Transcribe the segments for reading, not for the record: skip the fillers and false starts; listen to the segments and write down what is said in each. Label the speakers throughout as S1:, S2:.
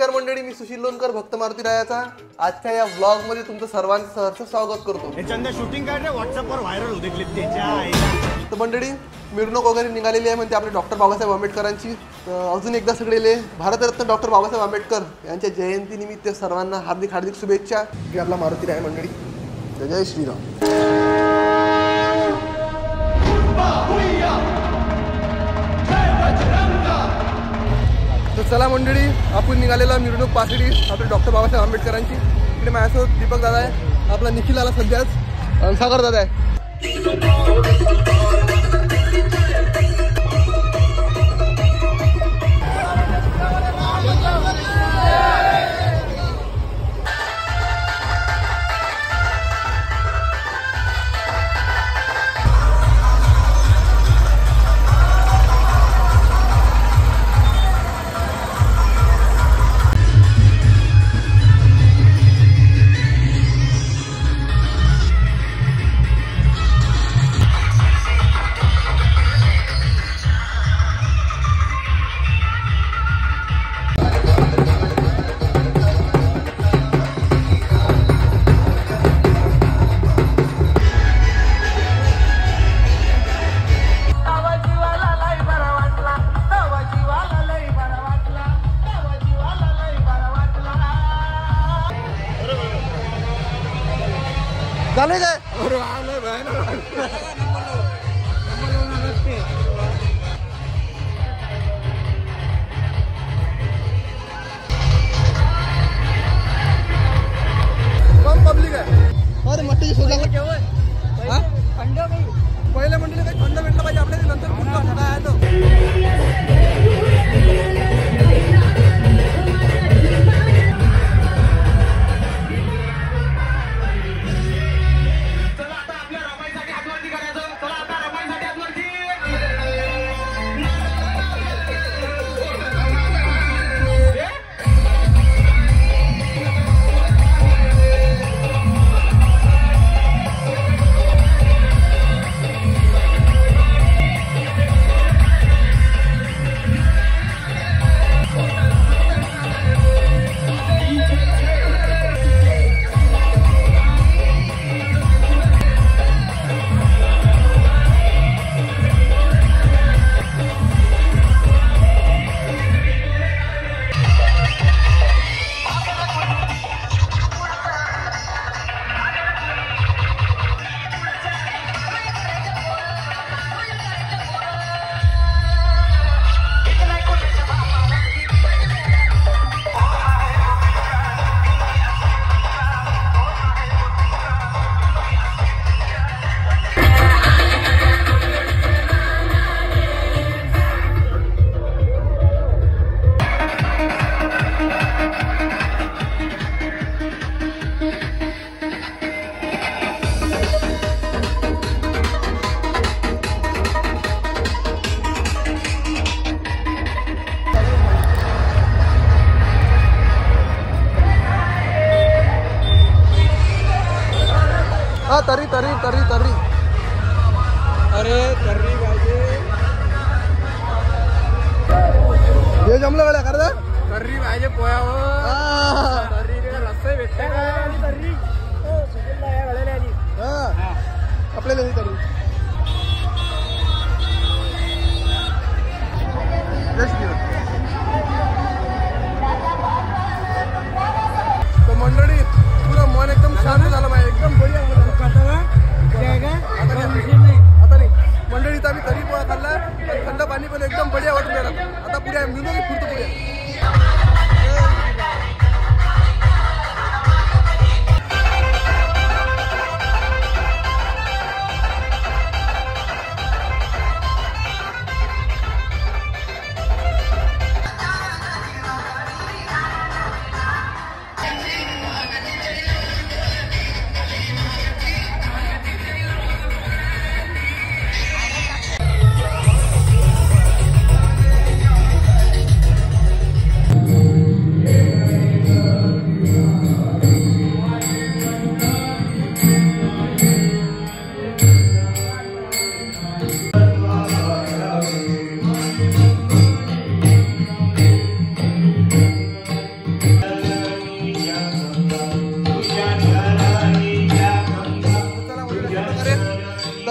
S1: नमस्कार मंडळी, मी सुशील लोणकर, भक्त मारुती रायाचा आजच्या या व्लॉग मध्ये तुमचं सर्वांचं सहर्ष स्वागत करतो.
S2: शूटिंग काढ रे, व्हॉट्सअपवर व्हायरल होते क्लिप त्याच्या.
S1: तर मंडळी, मिरवणूक वगैरे निघालेली आहे म्हणते आपल्या डॉक्टर बाबासाहेब आंबेडकरांची. अजून एकदा सगळे भारतरत्न डॉक्टर बाबासाहेब आंबेडकर यांच्या जयंतीनिमित्त सर्वांना हार्दिक हार्दिक शुभेच्छा. की आपला मारुती राय मंडळी, जय श्रीराम. तर चला मंडळी, आपण निघालेला मिरवणूक पासडी आपल्या डॉक्टर बाबासाहेब आंबेडकरांची. इकडे माझ्यासोबत दीपक दादा आहे, आपला निखिल आला सध्याच, सागर दादा आहे.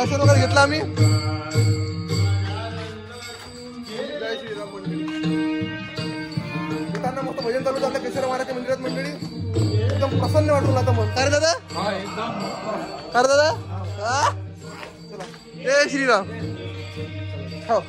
S1: दर्शन वगैरे घेतलं आम्ही. जय श्रीराम मंडळी. येताना मस्त भजन चालू झालं केशर महाराजच्या मंदिरात मंडळी. एकदम प्रसन्न वाटून आता मन. अरे दादा, अरे दादा, चला जय श्रीराम. हो.